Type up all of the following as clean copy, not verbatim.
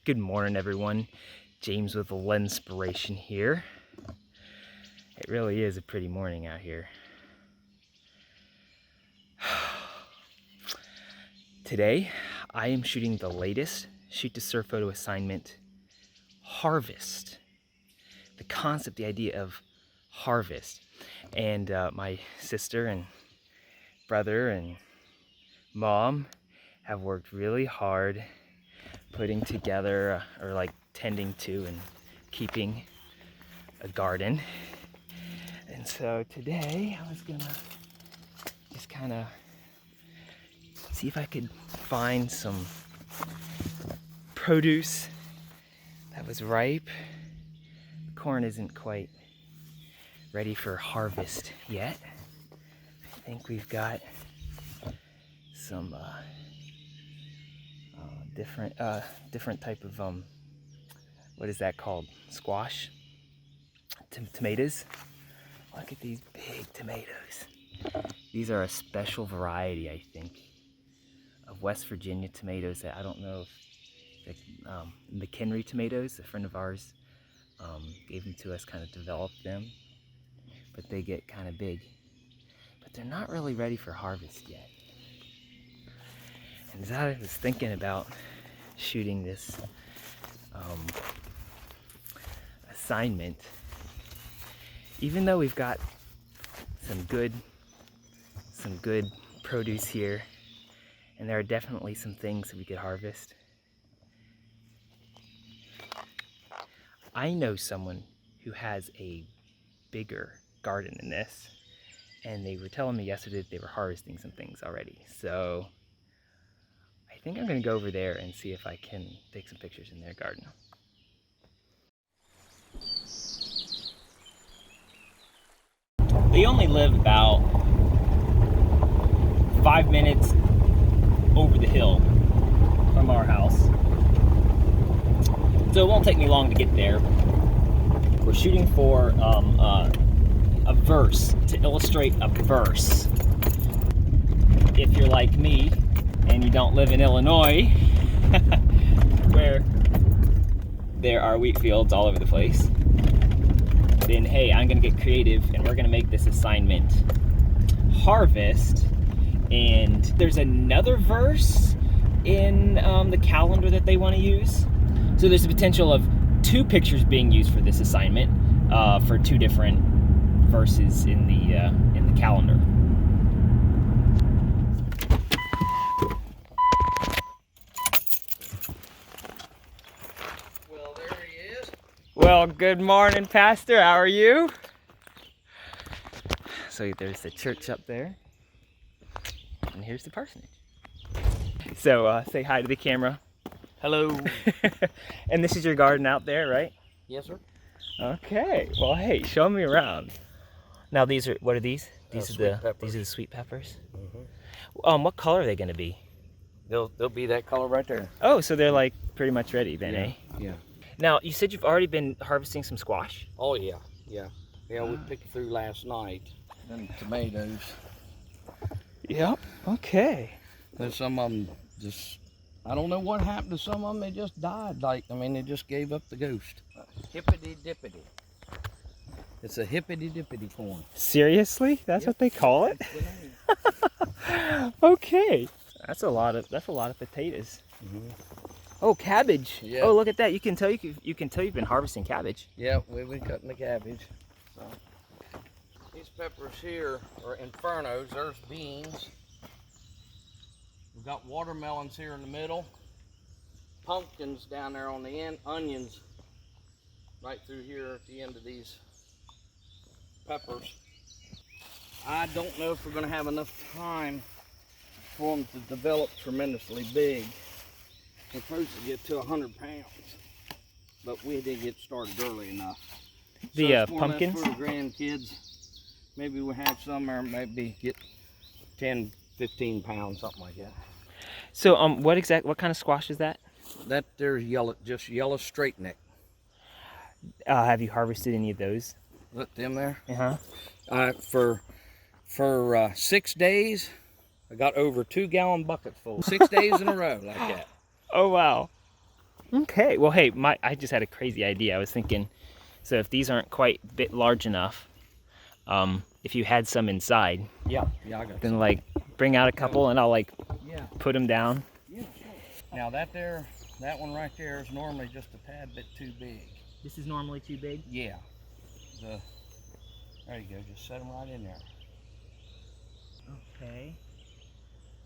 Good morning, everyone. James with Lenspiration here. It really is a pretty morning out here. Today, I am shooting the latest shoot to surf photo assignment, harvest. The concept, the idea of harvest. And my sister and brother and mom have worked really hard putting together or like tending to and keeping a garden. And so today I was gonna just kind of see if I could find some produce that was ripe. The corn isn't quite ready for harvest yet. I think we've got some different type of what is that called? Squash? Tomatoes. Look at these big tomatoes. These are a special variety, I think, of West Virginia tomatoes that I don't know if McHenry tomatoes, a friend of ours, gave them to us, kind of developed them, but they get kind of big. But they're not really ready for harvest yet. And as I was thinking about shooting this assignment, even though we've got some good produce here, and there are definitely some things that we could harvest, I know someone who has a bigger garden than this, and they were telling me yesterday that they were harvesting some things already. So I think I'm gonna go over there and see if I can take some pictures in their garden. They only live about 5 minutes over the hill from our house, so it won't take me long to get there. We're shooting for a verse, to illustrate a verse. If you're like me and you don't live in Illinois, where there are wheat fields all over the place, then hey, I'm gonna get creative and we're gonna make this assignment harvest. And there's another verse in the calendar that they want to use. So there's the potential of 2 pictures being used for this assignment for 2 different verses in the calendar. Well, there he is. Well, good morning, Pastor. How are you? So there's the church up there, and here's the parsonage. So say hi to the camera. Hello. And this is your garden out there, right? Yes, sir. Okay. Well, hey, show me around. Now these are, what are these? These are the sweet peppers. Mm-hmm. What color are they going to be? They'll be that color right there. Oh, so they're like pretty much ready then, Yeah. eh? Yeah. Now you said you've already been harvesting some squash. Oh yeah. Yeah. Yeah. We picked through last night. And tomatoes. Yep. Okay. There's some of them just. I don't know what happened to some of them. They just died. Like, I mean, they just gave up the ghost. Hippity dippity. It's a hippity dippity corn. Seriously? That's what they call it? Okay. That's a lot of potatoes. Mm-hmm. Oh, cabbage. Yeah. Oh, look at that. You can tell you've been harvesting cabbage. Yeah, we've been cutting the cabbage. So these peppers here are infernos. There's beans. We've got watermelons here in the middle, pumpkins down there on the end, onions right through here at the end of these peppers. I don't know if we're going to have enough time for them to develop tremendously big. We're supposed to get to 100 pounds, but we did get started early enough. The so pumpkins? for the grandkids, maybe we'll have some, or maybe get 10, 15 pounds, something like that. So what kind of squash is that? That there's yellow, just yellow straight neck. Have you harvested any of those? Look, them there. Uh-huh. For 6 days, I got over 2-gallon buckets full. 6 days in a row like that. Oh wow. Okay, well, hey, I just had a crazy idea. I was thinking, so if these aren't quite a bit large enough, if you had some inside, Yeah, I got then some. like bring out a couple and I'll like Yeah, put them down. yeah, sure. Now that one right there is normally just a tad bit too big. This is normally too big? Yeah. There you go, just set them right in there. Okay.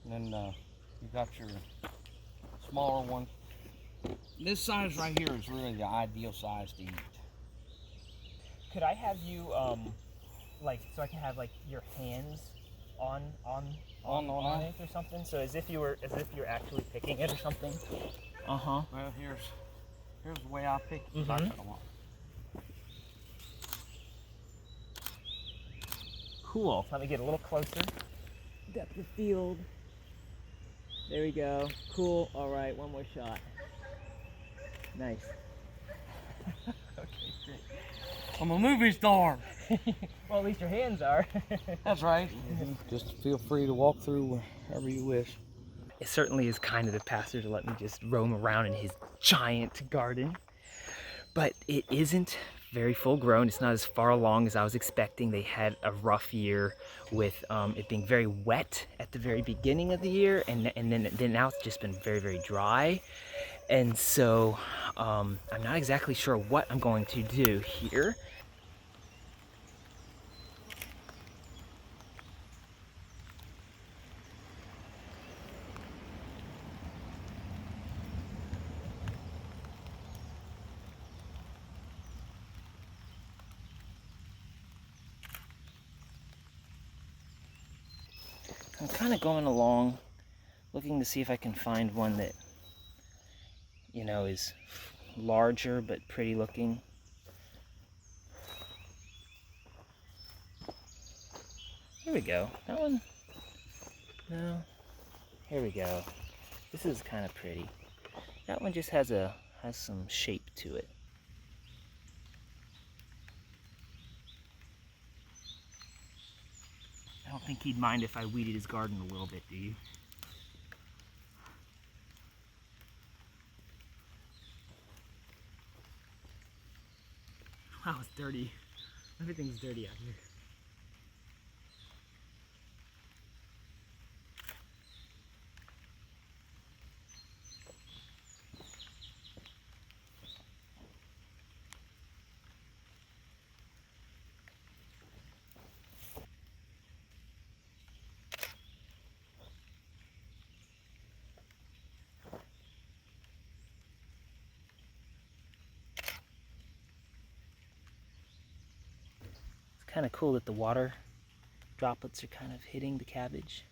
And then you got your smaller one. This size right here is really the ideal size to eat. Could I have you, like, so I can have like your hands on it or something? So as if you're actually picking it or something? Uh-huh. Well, here's the way I pick it. Mm-hmm. I cut them off. Cool. Let me get a little closer. Depth of field. There we go. Cool. All right, one more shot. Nice. Okay, great. I'm a movie star. Well, at least your hands are. That's right. Just feel free to walk through wherever you wish. It certainly is kind of the pastor to let me just roam around in his giant garden. But it isn't very full grown. It's not as far along as I was expecting. They had a rough year with it being very wet at the very beginning of the year, and then now it's just been very, very dry. And so I'm not exactly sure what I'm going to do here. I'm kind of going along, looking to see if I can find one that, you know, is larger but pretty looking. Here we go. That one, no. Here we go. This is kind of pretty. That one just has some shape to it. I don't think he'd mind if I weeded his garden a little bit, do you? Wow, it's dirty. Everything's dirty out here. It's kind of cool that the water droplets are kind of hitting the cabbage.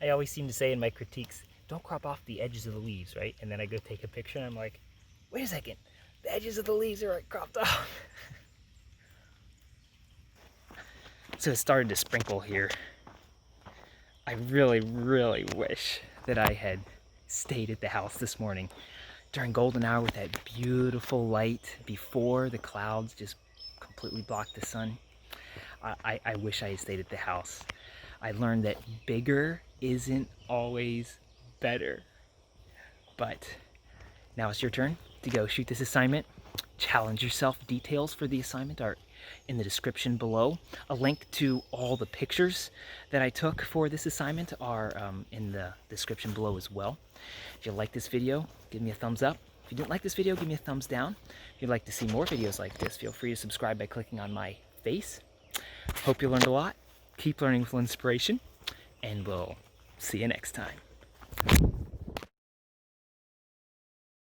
I always seem to say in my critiques, don't crop off the edges of the leaves, right? And then I go take a picture and I'm like, wait a second, the edges of the leaves are like cropped off. So it started to sprinkle here. I really, really wish that I had stayed at the house this morning during golden hour with that beautiful light before the clouds just completely blocked the sun. I wish I had stayed at the house. I learned that bigger isn't always better. But now it's your turn to go shoot this assignment. Challenge yourself. Details for the assignment are in the description below. A link to all the pictures that I took for this assignment are in the description below as well. If you like this video, give me a thumbs up. If you didn't like this video, give me a thumbs down. If you'd like to see more videos like this, feel free to subscribe by clicking on my face. Hope you learned a lot. Keep learning with Lenspiration, and we'll see you next time.